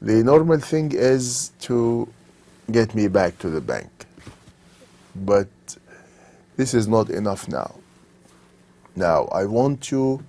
The normal thing is to get me back to the bank. But this is not enough now. Now, I want you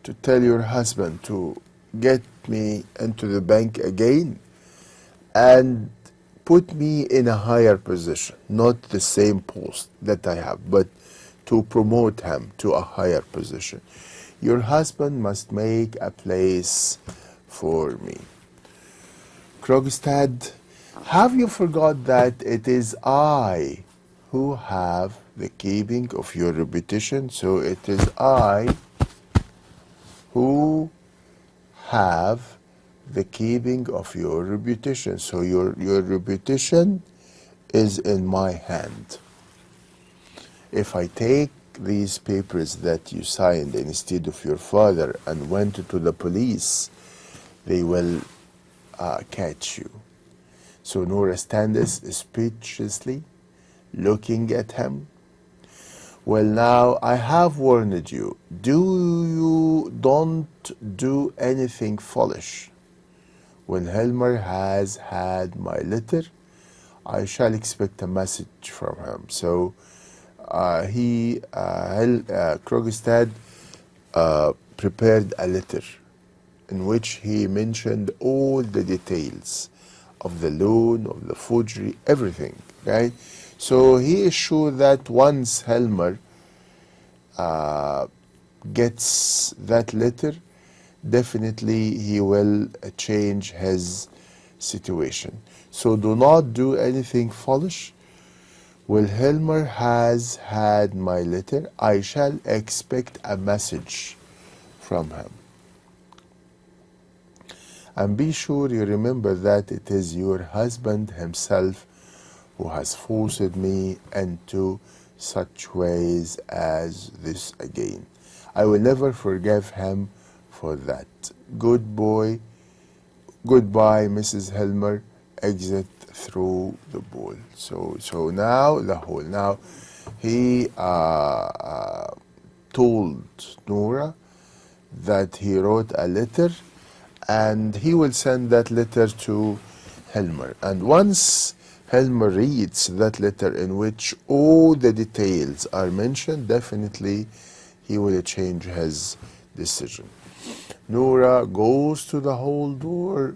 to tell your husband to get me into the bank again and put me in a higher position, not the same post that I have, but to promote him to a higher position. Your husband must make a place for me. Krogstad, have you forgot that it is I who have the keeping of your reputation? So it is I who have the keeping of your reputation. So your reputation is in my hand. If I take these papers that you signed instead of your father and went to the police, they will catch you. So Noura stands speechlessly looking at him. Well, now I have warned you. Don't do anything foolish. When Helmer has had my letter, I shall expect a message from him. So Krogstad prepared a letter in which he mentioned all the details of the loan, of the forgery, everything, right? So he is sure that once Helmer gets that letter, definitely he will change his situation. So do not do anything foolish. Well, Helmer has had my letter. I shall expect a message from him. And be sure you remember that it is your husband himself who has forced me into such ways as this again. I will never forgive him for that. Goodbye, Mrs. Helmer. Exit through the ball. So now the hole. Now he told Noura that he wrote a letter, and he will send that letter to Helmer. And once Helmer reads that letter in which all the details are mentioned, definitely he will change his decision. Noura goes to the hall door,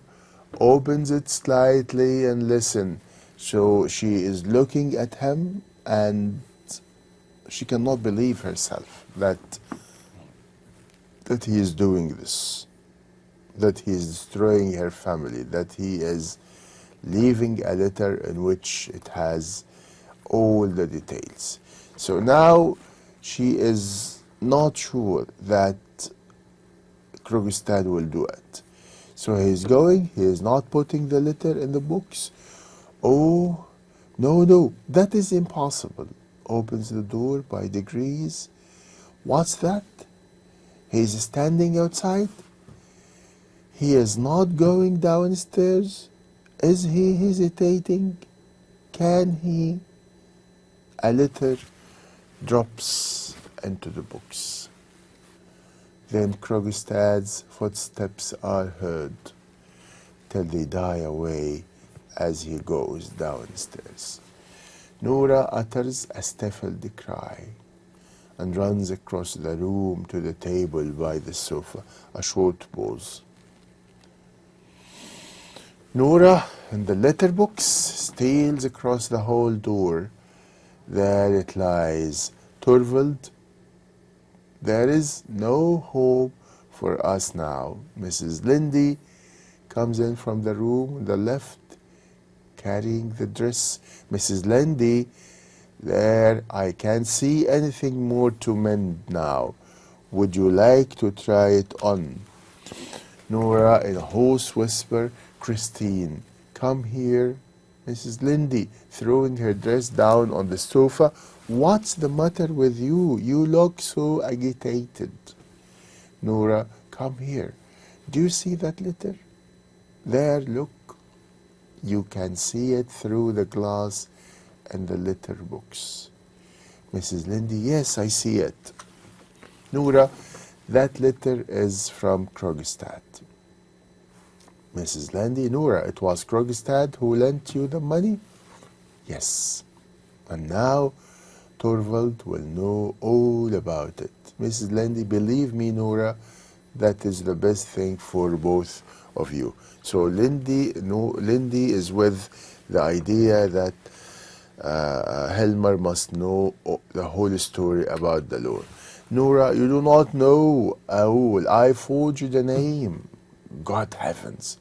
opens it slightly, and listen. So she is looking at him, and she cannot believe herself that he is doing this, that he is destroying her family, that he is leaving a letter in which it has all the details. So now she is not sure that Krogstad will do it. So he is not putting the letter in the books. Oh, no, that is impossible. Opens the door by degrees. What's that? He's standing outside. He is not going downstairs. Is he hesitating? Can he? A letter drops into the books. Then Krogstad's footsteps are heard till they die away as he goes downstairs. Noura utters a stifled cry and runs across the room to the table by the sofa. A short pause. Noura, in the letterbox, steals across the hall door. There it lies. Torvald, there is no hope for us now. Mrs. Lindy comes in from the room on the left, carrying the dress. Mrs. Lindy, there, I can't see anything more to mend now. Would you like to try it on? Noura, in a hoarse whisper, Christine, come here. Mrs. Lindy, throwing her dress down on the sofa. What's the matter with you? You look so agitated. Noura, come here. Do you see that letter? There, look. You can see it through the glass in the letter box. Mrs. Lindy, yes, I see it. Noura, that letter is from Krogstad. Mrs. Landy, Nora, it was Krogstad who lent you the money? Yes. And now Torvald will know all about it. Mrs. Landy, believe me, Nora, that is the best thing for both of you. So Lindy is with the idea that Helmer must know the whole story about the loan. Nora, you do not know all. I forged the name. God heavens.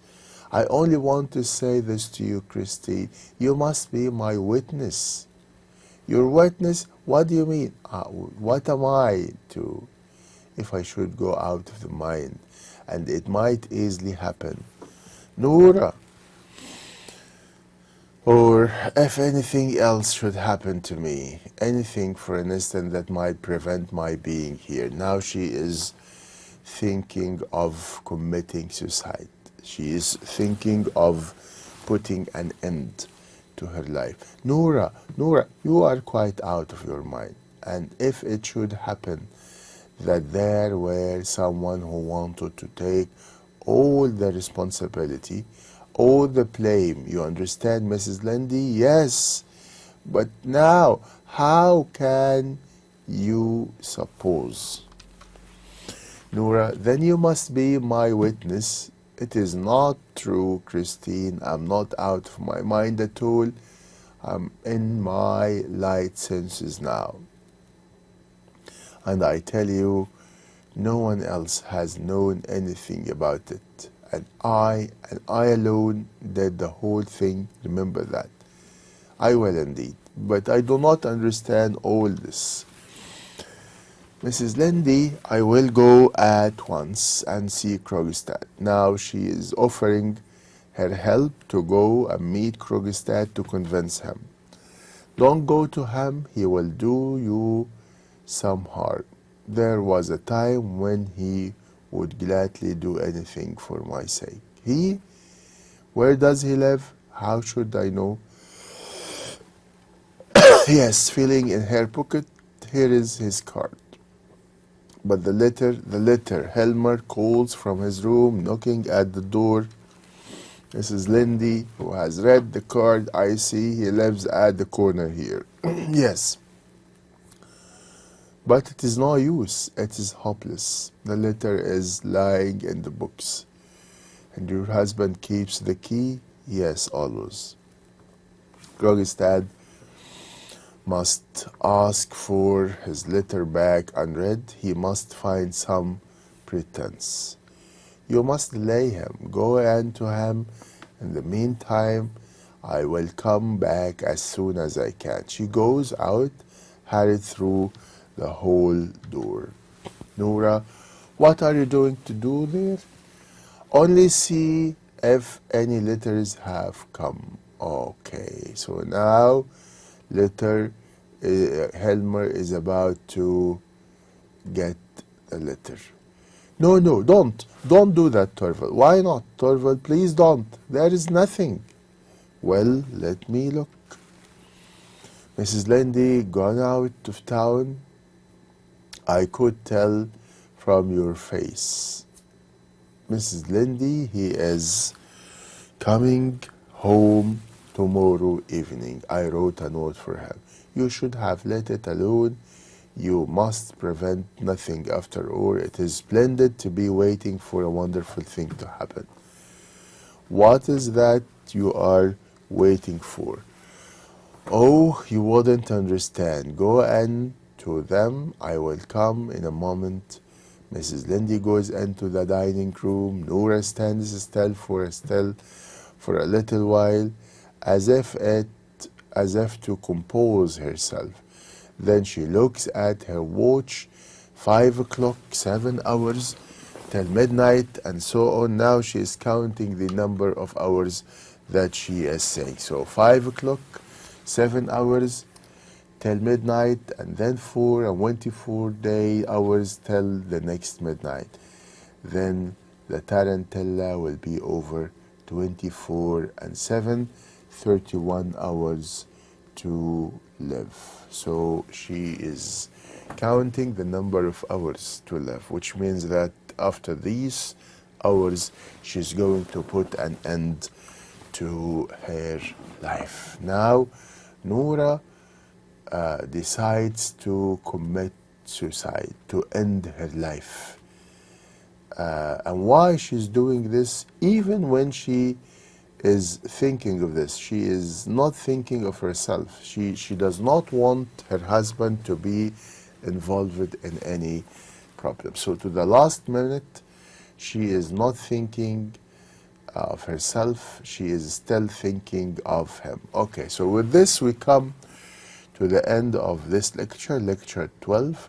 I only want to say this to you, Christine. You must be my witness. Your witness? What do you mean? What am I to? If I should go out of the mind, and it might easily happen. Nora, or if anything else should happen to me, anything for an instant that might prevent my being here. Now she is thinking of committing suicide. She is thinking of putting an end to her life. Nora, you are quite out of your mind. And if it should happen that there were someone who wanted to take all the responsibility, all the blame, you understand, Mrs. Landy? Yes. But now, how can you suppose? Nora, then you must be my witness. It is not true, Christine. I'm not out of my mind at all. I'm in my light senses now. And I tell you, no one else has known anything about it. And I alone did the whole thing. Remember that. I will indeed. But I do not understand all this. Mrs. Landy, I will go at once and see Krogstad. Now she is offering her help to go and meet Krogstad to convince him. Don't go to him, he will do you some harm. There was a time when he would gladly do anything for my sake. He? Where does he live? How should I know? Yes, feeling in her pocket, here is his card. But the letter, Helmer calls from his room, knocking at the door. Mrs. Landy, who has read the card, I see he lives at the corner here. Yes. But it is no use. It is hopeless. The letter is lying in the books. And your husband keeps the key? Yes, always. Krogstad must ask for his letter back unread. He must find some pretense. You must lay him. Go in to him. In the meantime, I will come back as soon as I can. She goes out, hurried through the whole door. Nora, what are you going to do there? Only see if any letters have come. Okay, so now Helmer is about to get a letter. No, don't do that, Torvald. Why not, Torvald? Please don't. There is nothing. Well, let me look. Mrs. Landy gone out of town? I could tell from your face. Mrs. Landy, he is coming home tomorrow evening. I wrote a note for him. You should have let it alone. You must prevent nothing after all. It is splendid to be waiting for a wonderful thing to happen. What is that you are waiting for? Oh, you wouldn't understand. Go in to them. I will come in a moment. Mrs. Landy goes into the dining room. Nora stands still for a little while, as if to compose herself. Then she looks at her watch. 5 o'clock, 7 hours till midnight, and so on. Now she is counting the number of hours that she is saying. So 5 o'clock, 7 hours till midnight, and then 4 and 24 hours till the next midnight. Then the tarantella will be over 24 and 7, 31 hours to live. So she is counting the number of hours to live, which means that after these hours, she's going to put an end to her life. Now, Noura decides to commit suicide, to end her life. And why she's doing this, even when she is thinking of this, she is not thinking of herself. She does not want her husband to be involved in any problem. So to the last minute, she is not thinking of herself, she is still thinking of him. Okay, so with this we come to the end of this lecture, lecture 12,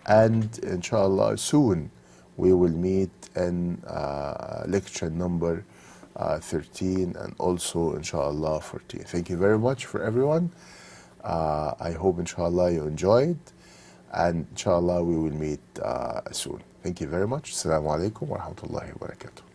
and inshallah soon we will meet in lecture number 13 and also inshallah 14. Thank you very much for everyone. I hope inshallah you enjoyed, and inshallah we will meet soon. Thank you very much. Assalamu alaikum wa rahmatullahi wa barakatuh.